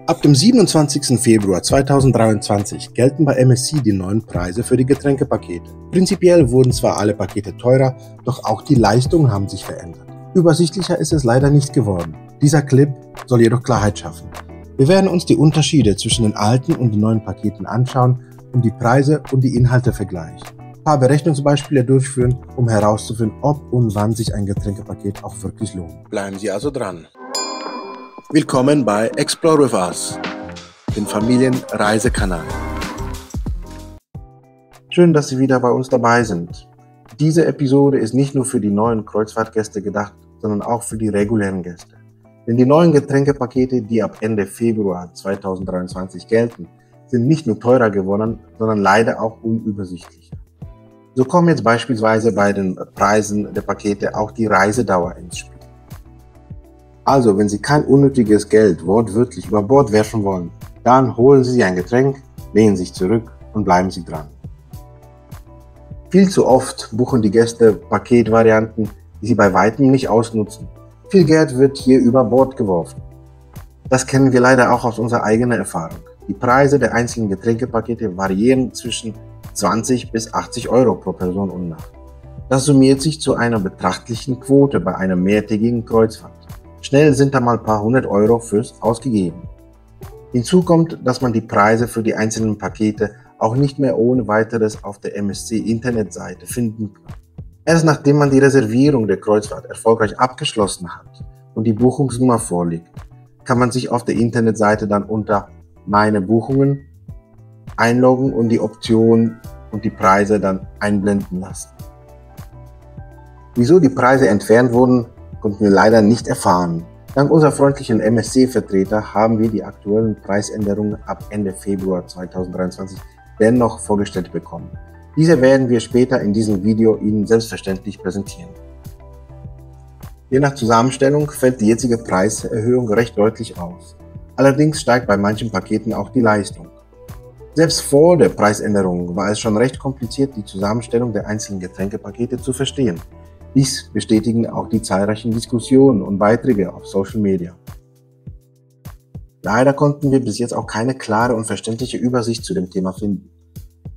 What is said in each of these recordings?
Ab dem 27. Februar 2023 gelten bei MSC die neuen Preise für die Getränkepakete. Prinzipiell wurden zwar alle Pakete teurer, doch auch die Leistungen haben sich verändert. Übersichtlicher ist es leider nicht geworden. Dieser Clip soll jedoch Klarheit schaffen. Wir werden uns die Unterschiede zwischen den alten und den neuen Paketen anschauen und die Preise und die Inhalte vergleichen. Ein paar Berechnungsbeispiele durchführen, um herauszufinden, ob und wann sich ein Getränkepaket auch wirklich lohnt. Bleiben Sie also dran. Willkommen bei Explore with Us, dem Familienreisekanal. Schön, dass Sie wieder bei uns dabei sind. Diese Episode ist nicht nur für die neuen Kreuzfahrtgäste gedacht, sondern auch für die regulären Gäste. Denn die neuen Getränkepakete, die ab Ende Februar 2023 gelten, sind nicht nur teurer geworden, sondern leider auch unübersichtlicher. So kommen jetzt beispielsweise bei den Preisen der Pakete auch die Reisedauer ins Spiel. Also, wenn Sie kein unnötiges Geld wortwörtlich über Bord werfen wollen, dann holen Sie sich ein Getränk, lehnen sich zurück und bleiben Sie dran. Viel zu oft buchen die Gäste Paketvarianten, die sie bei weitem nicht ausnutzen. Viel Geld wird hier über Bord geworfen. Das kennen wir leider auch aus unserer eigenen Erfahrung. Die Preise der einzelnen Getränkepakete variieren zwischen 20 bis 80 Euro pro Person und Nacht. Das summiert sich zu einer betrachtlichen Quote bei einer mehrtägigen Kreuzfahrt. Schnell sind da mal ein paar hundert Euro fürs ausgegeben. Hinzu kommt, dass man die Preise für die einzelnen Pakete auch nicht mehr ohne weiteres auf der MSC-Internetseite finden kann. Erst nachdem man die Reservierung der Kreuzfahrt erfolgreich abgeschlossen hat und die Buchungsnummer vorliegt, kann man sich auf der Internetseite dann unter Meine Buchungen einloggen und die Optionen und die Preise dann einblenden lassen. Wieso die Preise entfernt wurden, konnten wir leider nicht erfahren. Dank unserer freundlichen MSC-Vertreter haben wir die aktuellen Preisänderungen ab Ende Februar 2023 dennoch vorgestellt bekommen. Diese werden wir später in diesem Video Ihnen selbstverständlich präsentieren. Je nach Zusammenstellung fällt die jetzige Preiserhöhung recht deutlich aus. Allerdings steigt bei manchen Paketen auch die Leistung. Selbst vor der Preisänderung war es schon recht kompliziert, die Zusammenstellung der einzelnen Getränkepakete zu verstehen. Dies bestätigen auch die zahlreichen Diskussionen und Beiträge auf Social Media. Leider konnten wir bis jetzt auch keine klare und verständliche Übersicht zu dem Thema finden.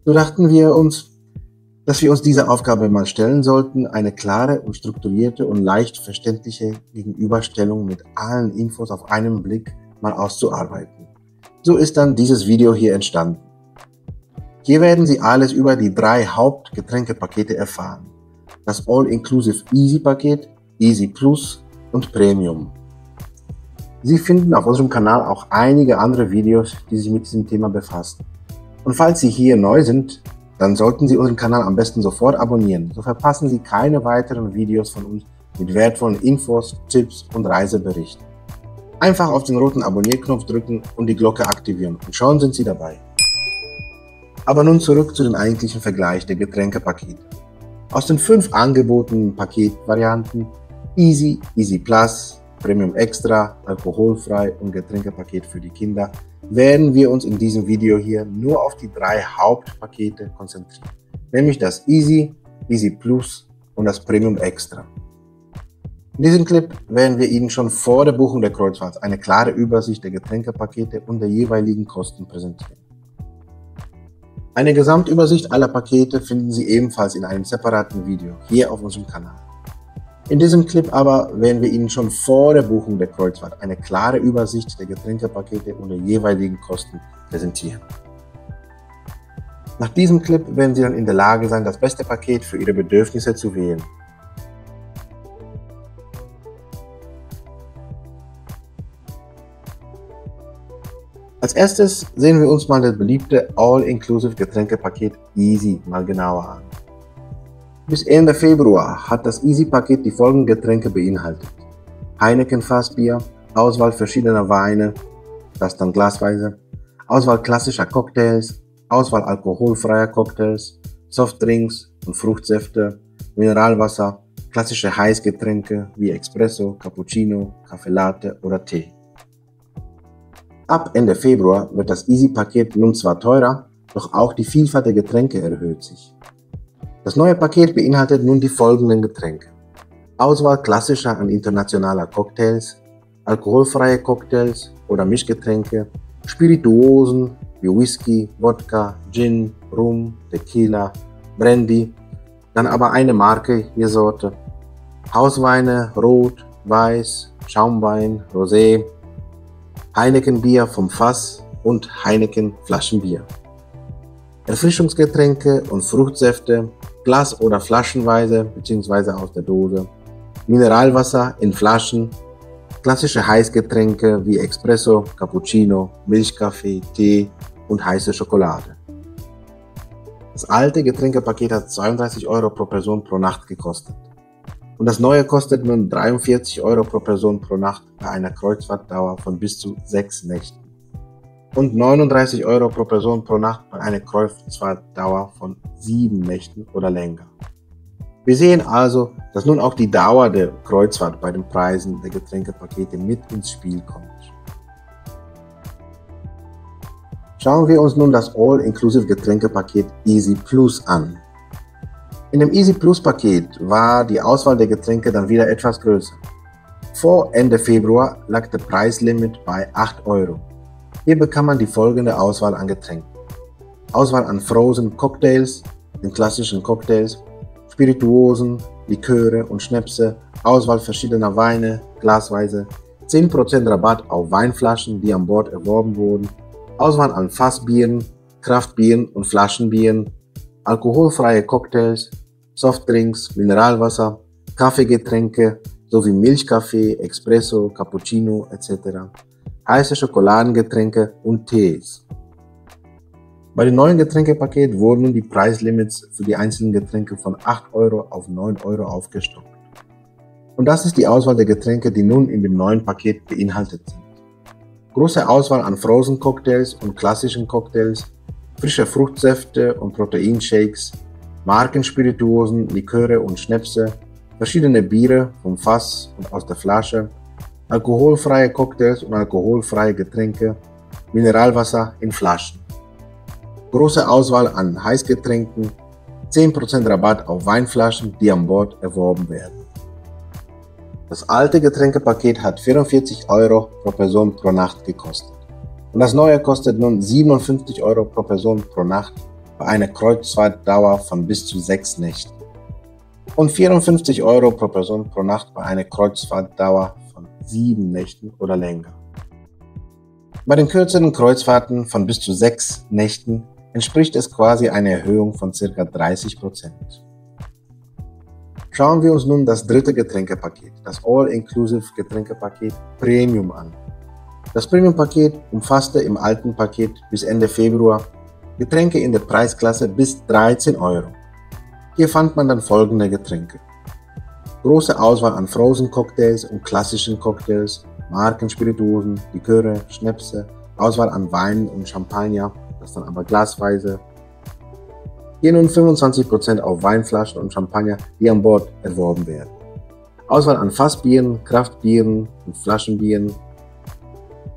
So dachten wir uns, dass wir uns diese Aufgabe mal stellen sollten, eine klare und strukturierte und leicht verständliche Gegenüberstellung mit allen Infos auf einen Blick mal auszuarbeiten. So ist dann dieses Video hier entstanden. Hier werden Sie alles über die 3 Hauptgetränkepakete erfahren. Das All-Inclusive Easy-Paket, Easy Plus und Premium. Sie finden auf unserem Kanal auch einige andere Videos, die sich mit diesem Thema befassen. Und falls Sie hier neu sind, dann sollten Sie unseren Kanal am besten sofort abonnieren. So verpassen Sie keine weiteren Videos von uns mit wertvollen Infos, Tipps und Reiseberichten. Einfach auf den roten Abonnierknopf drücken und die Glocke aktivieren und schon sind Sie dabei. Aber nun zurück zu dem eigentlichen Vergleich der Getränkepakete. Aus den 5 angebotenen Paketvarianten Easy, Easy Plus, Premium Extra, alkoholfrei und Getränkepaket für die Kinder werden wir uns in diesem Video hier nur auf die 3 Hauptpakete konzentrieren, nämlich das Easy, Easy Plus und das Premium Extra. In diesem Clip werden wir Ihnen schon vor der Buchung der Kreuzfahrt eine klare Übersicht der Getränkepakete und der jeweiligen Kosten präsentieren. Eine Gesamtübersicht aller Pakete finden Sie ebenfalls in einem separaten Video hier auf unserem Kanal. In diesem Clip aber werden wir Ihnen schon vor der Buchung der Kreuzfahrt eine klare Übersicht der Getränkepakete und der jeweiligen Kosten präsentieren. Nach diesem Clip werden Sie dann in der Lage sein, das beste Paket für Ihre Bedürfnisse zu wählen. Als erstes sehen wir uns mal das beliebte All-Inclusive Getränkepaket Easy mal genauer an. Bis Ende Februar hat das Easy-Paket die folgenden Getränke beinhaltet: Heineken Fassbier, Auswahl verschiedener Weine, das dann glasweise, Auswahl klassischer Cocktails, Auswahl alkoholfreier Cocktails, Softdrinks und Fruchtsäfte, Mineralwasser, klassische Heißgetränke wie Espresso, Cappuccino, Kaffee Latte oder Tee. Ab Ende Februar wird das Easy-Paket nun zwar teurer, doch auch die Vielfalt der Getränke erhöht sich. Das neue Paket beinhaltet nun die folgenden Getränke: Auswahl klassischer und internationaler Cocktails, alkoholfreie Cocktails oder Mischgetränke, Spirituosen wie Whisky, Wodka, Gin, Rum, Tequila, Brandy, dann aber eine Marke je Sorte, Hausweine, Rot, Weiß, Schaumwein, Rosé, Heineken Bier vom Fass und Heineken Flaschenbier. Erfrischungsgetränke und Fruchtsäfte, Glas- oder Flaschenweise bzw. aus der Dose, Mineralwasser in Flaschen, klassische Heißgetränke wie Espresso, Cappuccino, Milchkaffee, Tee und heiße Schokolade. Das alte Getränkepaket hat 32 Euro pro Person pro Nacht gekostet. Und das neue kostet nun 43 Euro pro Person pro Nacht bei einer Kreuzfahrtdauer von bis zu 6 Nächten. Und 39 Euro pro Person pro Nacht bei einer Kreuzfahrtdauer von 7 Nächten oder länger. Wir sehen also, dass nun auch die Dauer der Kreuzfahrt bei den Preisen der Getränkepakete mit ins Spiel kommt. Schauen wir uns nun das All-Inclusive Getränkepaket Easy Plus an. In dem Easy Plus Paket war die Auswahl der Getränke dann wieder etwas größer. Vor Ende Februar lag der Preislimit bei 8 Euro. Hier bekam man die folgende Auswahl an Getränken. Auswahl an Frozen Cocktails, den klassischen Cocktails, Spirituosen, Liköre und Schnäpse, Auswahl verschiedener Weine, glasweise, 10% Rabatt auf Weinflaschen, die an Bord erworben wurden, Auswahl an Fassbieren, Kraftbieren und Flaschenbieren, alkoholfreie Cocktails, Softdrinks, Mineralwasser, Kaffeegetränke sowie Milchkaffee, Espresso, Cappuccino etc., heiße Schokoladengetränke und Tees. Bei dem neuen Getränkepaket wurden nun die Preislimits für die einzelnen Getränke von 8 Euro auf 9 Euro aufgestockt. Und das ist die Auswahl der Getränke, die nun in dem neuen Paket beinhaltet sind. Große Auswahl an Frozen Cocktails und klassischen Cocktails, frische Fruchtsäfte und Proteinshakes, Markenspirituosen, Liköre und Schnäpse, verschiedene Biere vom Fass und aus der Flasche, alkoholfreie Cocktails und alkoholfreie Getränke, Mineralwasser in Flaschen. Große Auswahl an Heißgetränken, 10% Rabatt auf Weinflaschen, die an Bord erworben werden. Das alte Getränkepaket hat 44 Euro pro Person pro Nacht gekostet. Und das neue kostet nun 57 Euro pro Person pro Nacht bei einer Kreuzfahrtdauer von bis zu 6 Nächten. Und 54 Euro pro Person pro Nacht bei einer Kreuzfahrtdauer von 7 Nächten oder länger. Bei den kürzeren Kreuzfahrten von bis zu 6 Nächten entspricht es quasi einer Erhöhung von ca. 30%. Schauen wir uns nun das dritte Getränkepaket, das All-Inclusive Getränkepaket Premium an. Das Premium-Paket umfasste im alten Paket bis Ende Februar Getränke in der Preisklasse bis 13 Euro. Hier fand man dann folgende Getränke. Große Auswahl an Frozen Cocktails und klassischen Cocktails, Markenspirituosen, Liköre, Schnäpse, Auswahl an Wein und Champagner, das dann aber glasweise. Hier nun 25% auf Weinflaschen und Champagner, die an Bord erworben werden. Auswahl an Fassbieren, Kraftbieren und Flaschenbieren,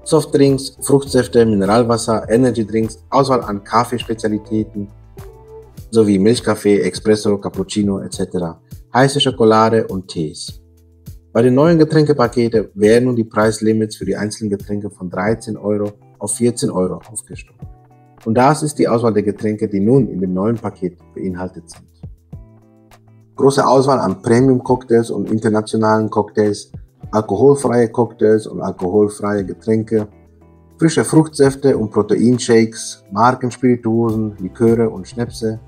Softdrinks, Fruchtsäfte, Mineralwasser, Energydrinks, Auswahl an Kaffeespezialitäten sowie Milchkaffee, Espresso, Cappuccino etc., heiße Schokolade und Tees. Bei den neuen Getränkepaketen werden nun die Preislimits für die einzelnen Getränke von 13 Euro auf 14 Euro aufgestockt. Und das ist die Auswahl der Getränke, die nun in dem neuen Paket beinhaltet sind. Große Auswahl an Premium-Cocktails und internationalen Cocktails, alkoholfreie Cocktails und alkoholfreie Getränke, frische Fruchtsäfte und Proteinshakes, Markenspirituosen, Liköre und Schnäpse,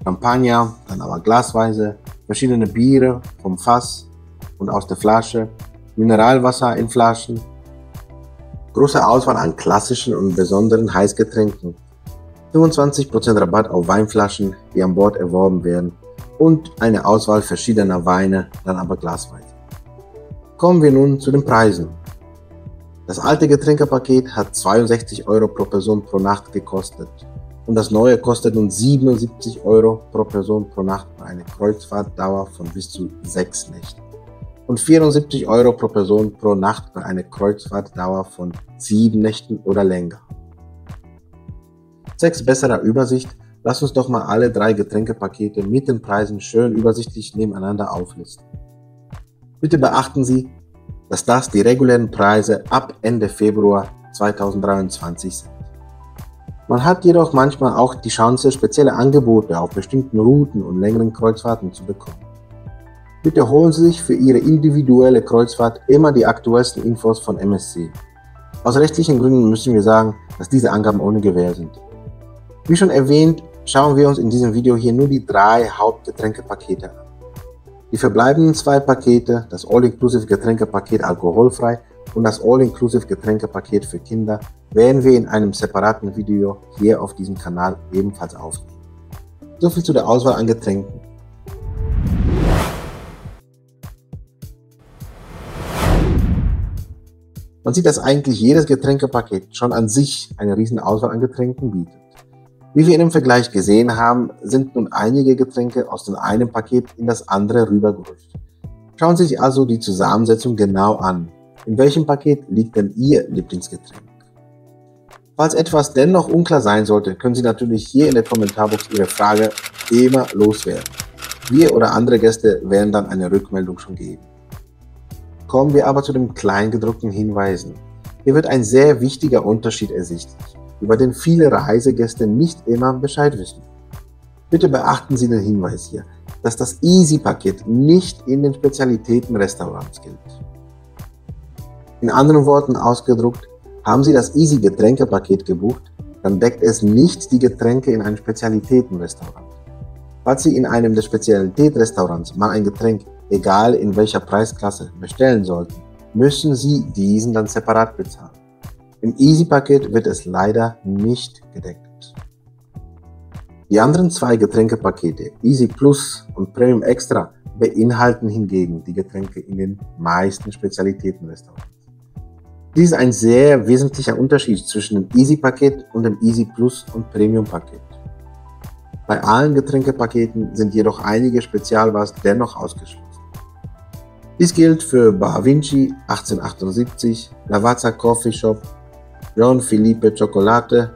Champagner, dann aber glasweise, verschiedene Biere vom Fass und aus der Flasche, Mineralwasser in Flaschen, große Auswahl an klassischen und besonderen Heißgetränken, 25% Rabatt auf Weinflaschen, die an Bord erworben werden und eine Auswahl verschiedener Weine, dann aber glasweise. Kommen wir nun zu den Preisen. Das alte Getränkepaket hat 62 Euro pro Person pro Nacht gekostet und das neue kostet nun 77 Euro pro Person pro Nacht bei einer Kreuzfahrtdauer von bis zu 6 Nächten und 74 Euro pro Person pro Nacht bei einer Kreuzfahrtdauer von 7 Nächten oder länger. Zwecks besserer Übersicht, lasst uns doch mal alle 3 Getränkepakete mit den Preisen schön übersichtlich nebeneinander auflisten. Bitte beachten Sie, dass das die regulären Preise ab Ende Februar 2023 sind. Man hat jedoch manchmal auch die Chance, spezielle Angebote auf bestimmten Routen und längeren Kreuzfahrten zu bekommen. Bitte holen Sie sich für Ihre individuelle Kreuzfahrt immer die aktuellsten Infos von MSC. Aus rechtlichen Gründen müssen wir sagen, dass diese Angaben ohne Gewähr sind. Wie schon erwähnt, schauen wir uns in diesem Video hier nur die 3 Hauptgetränkepakete an. Die verbleibenden 2 Pakete, das All-Inclusive Getränkepaket alkoholfrei und das All-Inclusive Getränkepaket für Kinder, werden wir in einem separaten Video hier auf diesem Kanal ebenfalls aufnehmen. Soviel zu der Auswahl an Getränken. Man sieht, dass eigentlich jedes Getränkepaket schon an sich eine riesen Auswahl an Getränken bietet. Wie wir in dem Vergleich gesehen haben, sind nun einige Getränke aus dem einen Paket in das andere rübergerutscht. Schauen Sie sich also die Zusammensetzung genau an. In welchem Paket liegt denn Ihr Lieblingsgetränk? Falls etwas dennoch unklar sein sollte, können Sie natürlich hier in der Kommentarbox Ihre Frage immer loswerden. Wir oder andere Gäste werden dann eine Rückmeldung schon geben. Kommen wir aber zu den kleingedruckten Hinweisen. Hier wird ein sehr wichtiger Unterschied ersichtlich, über den viele Reisegäste nicht immer Bescheid wissen. Bitte beachten Sie den Hinweis hier, dass das Easy-Paket nicht in den Spezialitäten-Restaurants gilt. In anderen Worten ausgedruckt, haben Sie das Easy-Getränkepaket gebucht, dann deckt es nicht die Getränke in einem Spezialitäten-Restaurant. Falls Sie in einem der Spezialitätsrestaurants mal ein Getränk, egal in welcher Preisklasse, bestellen sollten, müssen Sie diesen dann separat bezahlen. Im Easy-Paket wird es leider nicht gedeckt. Die anderen 2 Getränkepakete, Easy Plus und Premium Extra, beinhalten hingegen die Getränke in den meisten Spezialitätenrestaurants. Dies ist ein sehr wesentlicher Unterschied zwischen dem Easy-Paket und dem Easy Plus und Premium-Paket. Bei allen Getränkepaketen sind jedoch einige Spezialbars dennoch ausgeschlossen. Dies gilt für Bar Vinci 1878, Lavazza Coffee Shop, John Philippe Chocolate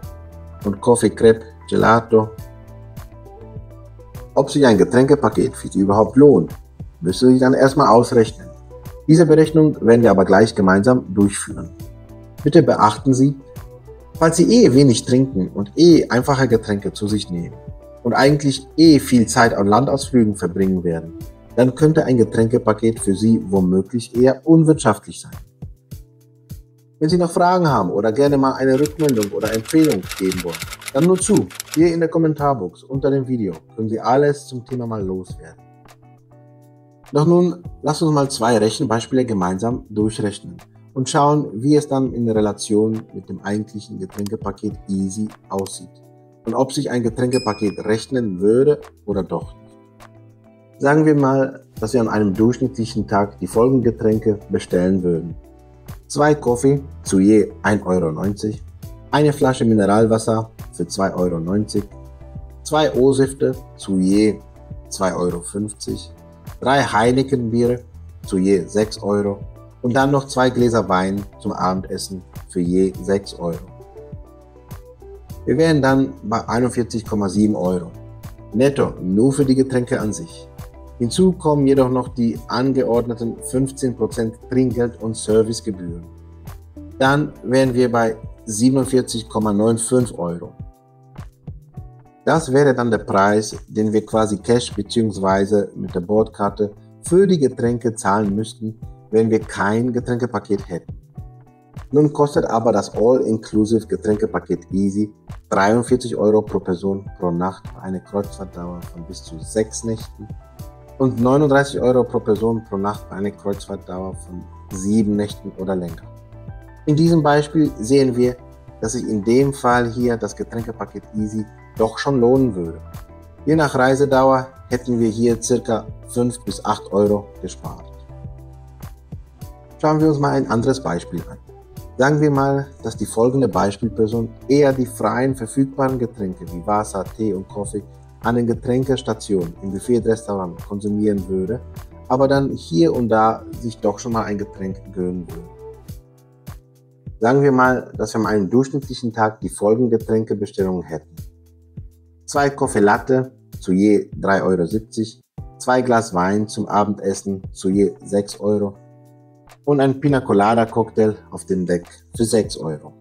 und Coffee Crepe Gelato. Ob sich ein Getränkepaket für Sie überhaupt lohnt, müssen Sie dann erstmal ausrechnen. Diese Berechnung werden wir aber gleich gemeinsam durchführen. Bitte beachten Sie, falls Sie wenig trinken und einfache Getränke zu sich nehmen und eigentlich viel Zeit an Landausflügen verbringen werden, dann könnte ein Getränkepaket für Sie womöglich eher unwirtschaftlich sein. Wenn Sie noch Fragen haben oder gerne mal eine Rückmeldung oder Empfehlung geben wollen, dann nur zu. Hier in der Kommentarbox unter dem Video können Sie alles zum Thema mal loswerden. Doch nun, lasst uns mal 2 Rechenbeispiele gemeinsam durchrechnen und schauen, wie es dann in Relation mit dem eigentlichen Getränkepaket Easy aussieht und ob sich ein Getränkepaket rechnen würde oder doch nicht. Sagen wir mal, dass wir an einem durchschnittlichen Tag die folgenden Getränke bestellen würden. 2 Kaffee zu je 1,90 Euro, eine Flasche Mineralwasser für 2,90 Euro, 2 O-Säfte zu je 2,50 Euro, 3 Heineken-Biere zu je 6 Euro und dann noch 2 Gläser Wein zum Abendessen für je 6 Euro. Wir wären dann bei 41,7 Euro. Netto nur für die Getränke an sich. Hinzu kommen jedoch noch die angeordneten 15% Trinkgeld und Servicegebühren. Dann wären wir bei 47,95 Euro. Das wäre dann der Preis, den wir quasi Cash bzw. mit der Bordkarte für die Getränke zahlen müssten, wenn wir kein Getränkepaket hätten. Nun kostet aber das All-Inclusive Getränkepaket Easy 43 Euro pro Person pro Nacht bei einer Kreuzfahrtdauer von bis zu 6 Nächten und 39 Euro pro Person pro Nacht bei einer Kreuzfahrtdauer von 7 Nächten oder länger. In diesem Beispiel sehen wir, dass sich in dem Fall hier das Getränkepaket Easy doch schon lohnen würde. Je nach Reisedauer hätten wir hier ca. 5 bis 8 Euro gespart. Schauen wir uns mal ein anderes Beispiel an. Sagen wir mal, dass die folgende Beispielperson eher die freien verfügbaren Getränke wie Wasser, Tee und Kaffee an den Getränkestationen im Buffet-Restaurant konsumieren würde, aber dann hier und da sich doch schon mal ein Getränk gönnen würde. Sagen wir mal, dass wir an einem durchschnittlichen Tag die folgenden Getränkebestellungen hätten. 2 Kaffee Latte zu je 3,70 Euro, 2 Glas Wein zum Abendessen zu je 6 Euro und ein Pina Colada Cocktail auf dem Deck für 6 Euro.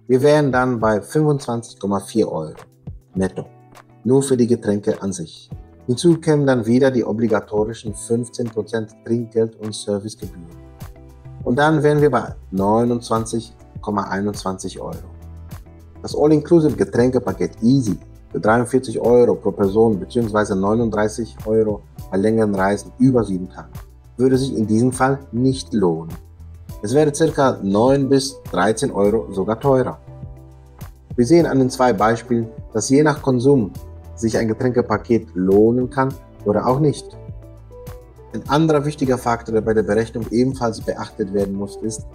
Wir wären dann bei 25,4 Euro netto, nur für die Getränke an sich. Hinzu kämen dann wieder die obligatorischen 15% Trinkgeld und Servicegebühren. Und dann wären wir bei 29,21 Euro. Das All-Inclusive Getränkepaket Easy für 43 Euro pro Person bzw. 39 Euro bei längeren Reisen über 7 Tage würde sich in diesem Fall nicht lohnen. Es wäre ca. 9 bis 13 Euro sogar teurer. Wir sehen an den 2 Beispielen, dass je nach Konsum sich ein Getränkepaket lohnen kann oder auch nicht. Ein anderer wichtiger Faktor, der bei der Berechnung ebenfalls beachtet werden muss, ist,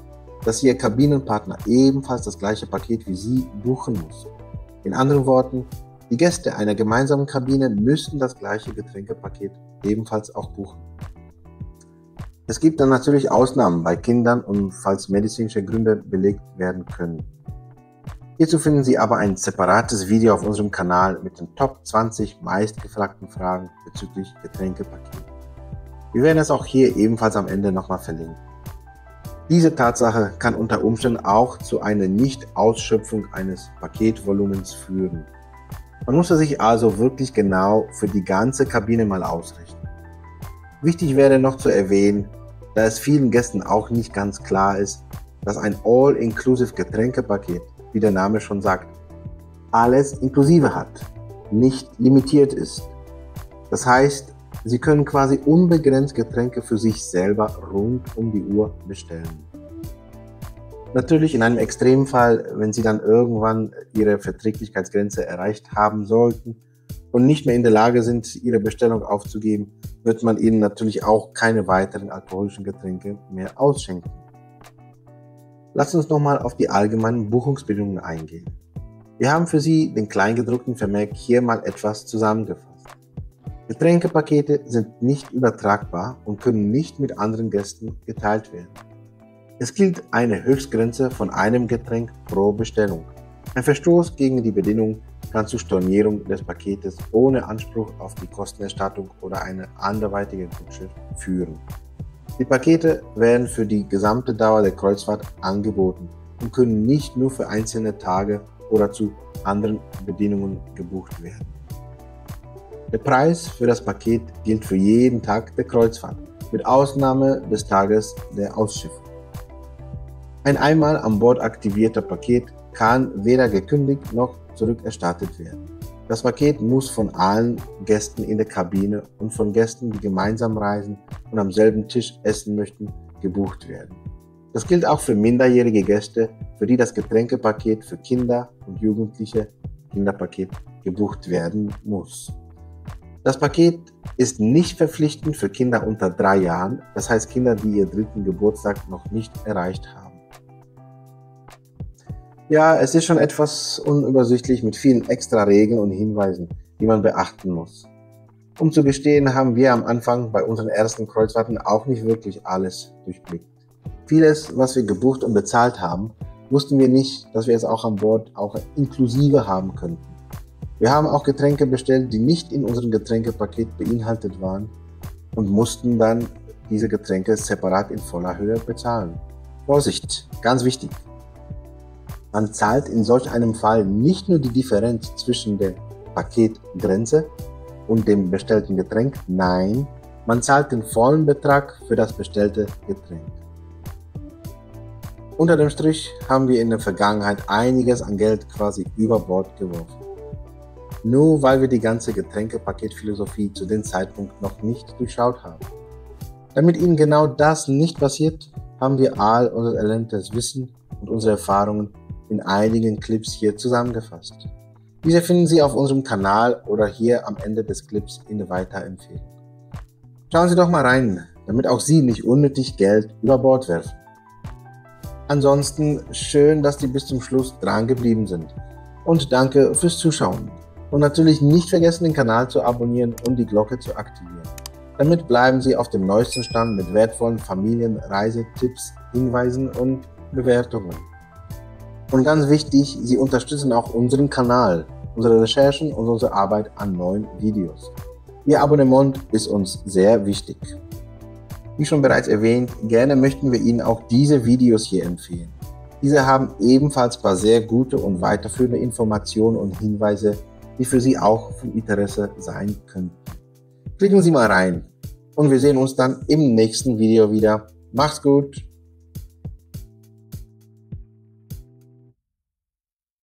dass Ihr Kabinenpartner ebenfalls das gleiche Paket wie Sie buchen muss. In anderen Worten, die Gäste einer gemeinsamen Kabine müssen das gleiche Getränkepaket ebenfalls auch buchen. Es gibt dann natürlich Ausnahmen bei Kindern und falls medizinische Gründe belegt werden können. Hierzu finden Sie aber ein separates Video auf unserem Kanal mit den Top 20 meistgefragten Fragen bezüglich Getränkepaketen. Wir werden es auch hier ebenfalls am Ende nochmal verlinken. Diese Tatsache kann unter Umständen auch zu einer Nicht-Ausschöpfung eines Paketvolumens führen. Man muss sich also wirklich genau für die ganze Kabine mal ausrechnen. Wichtig wäre noch zu erwähnen, da es vielen Gästen auch nicht ganz klar ist, dass ein All-Inclusive Getränkepaket, wie der Name schon sagt, alles inklusive hat, nicht limitiert ist. Das heißt, Sie können quasi unbegrenzt Getränke für sich selber rund um die Uhr bestellen. Natürlich in einem Extremfall, wenn Sie dann irgendwann Ihre Verträglichkeitsgrenze erreicht haben sollten und nicht mehr in der Lage sind, Ihre Bestellung aufzugeben, wird man Ihnen natürlich auch keine weiteren alkoholischen Getränke mehr ausschenken. Lasst uns nochmal auf die allgemeinen Buchungsbedingungen eingehen. Wir haben für Sie den kleingedruckten Vermerk hier mal etwas zusammengefasst. Getränkepakete sind nicht übertragbar und können nicht mit anderen Gästen geteilt werden. Es gilt eine Höchstgrenze von einem Getränk pro Bestellung. Ein Verstoß gegen die Bedingung kann zur Stornierung des Paketes ohne Anspruch auf die Kostenerstattung oder eine anderweitige Gutschrift führen. Die Pakete werden für die gesamte Dauer der Kreuzfahrt angeboten und können nicht nur für einzelne Tage oder zu anderen Bedingungen gebucht werden. Der Preis für das Paket gilt für jeden Tag der Kreuzfahrt, mit Ausnahme des Tages der Ausschiffung. Ein einmal an Bord aktivierter Paket kann weder gekündigt noch zurückerstattet werden. Das Paket muss von allen Gästen in der Kabine und von Gästen, die gemeinsam reisen und am selben Tisch essen möchten, gebucht werden. Das gilt auch für minderjährige Gäste, für die das Getränkepaket für Kinder und Jugendliche Kinderpaket gebucht werden muss. Das Paket ist nicht verpflichtend für Kinder unter 3 Jahren, das heißt Kinder, die ihr 3. Geburtstag noch nicht erreicht haben. Ja, es ist schon etwas unübersichtlich mit vielen extra Regeln und Hinweisen, die man beachten muss. Um zu gestehen, haben wir am Anfang bei unseren ersten Kreuzfahrten auch nicht wirklich alles durchblickt. Vieles, was wir gebucht und bezahlt haben, wussten wir nicht, dass wir es auch an Bord auch inklusive haben könnten. Wir haben auch Getränke bestellt, die nicht in unserem Getränkepaket beinhaltet waren und mussten dann diese Getränke separat in voller Höhe bezahlen. Vorsicht, ganz wichtig! Man zahlt in solch einem Fall nicht nur die Differenz zwischen der Paketgrenze und dem bestellten Getränk, nein, man zahlt den vollen Betrag für das bestellte Getränk. Unter dem Strich haben wir in der Vergangenheit einiges an Geld quasi über Bord geworfen. Nur weil wir die ganze Getränkepaketphilosophie zu dem Zeitpunkt noch nicht durchschaut haben. Damit Ihnen genau das nicht passiert, haben wir all unser erlerntes Wissen und unsere Erfahrungen in einigen Clips hier zusammengefasst. Diese finden Sie auf unserem Kanal oder hier am Ende des Clips in der Weiterempfehlung. Schauen Sie doch mal rein, damit auch Sie nicht unnötig Geld über Bord werfen. Ansonsten schön, dass Sie bis zum Schluss dran geblieben sind und danke fürs Zuschauen. Und natürlich nicht vergessen, den Kanal zu abonnieren und die Glocke zu aktivieren. Damit bleiben Sie auf dem neuesten Stand mit wertvollen Familienreisetipps, Hinweisen und Bewertungen. Und ganz wichtig, Sie unterstützen auch unseren Kanal, unsere Recherchen und unsere Arbeit an neuen Videos. Ihr Abonnement ist uns sehr wichtig. Wie schon bereits erwähnt, gerne möchten wir Ihnen auch diese Videos hier empfehlen. Diese haben ebenfalls ein paar sehr gute und weiterführende Informationen und Hinweise, die für Sie auch von Interesse sein könnten. Klicken Sie mal rein und wir sehen uns dann im nächsten Video wieder. Macht's gut!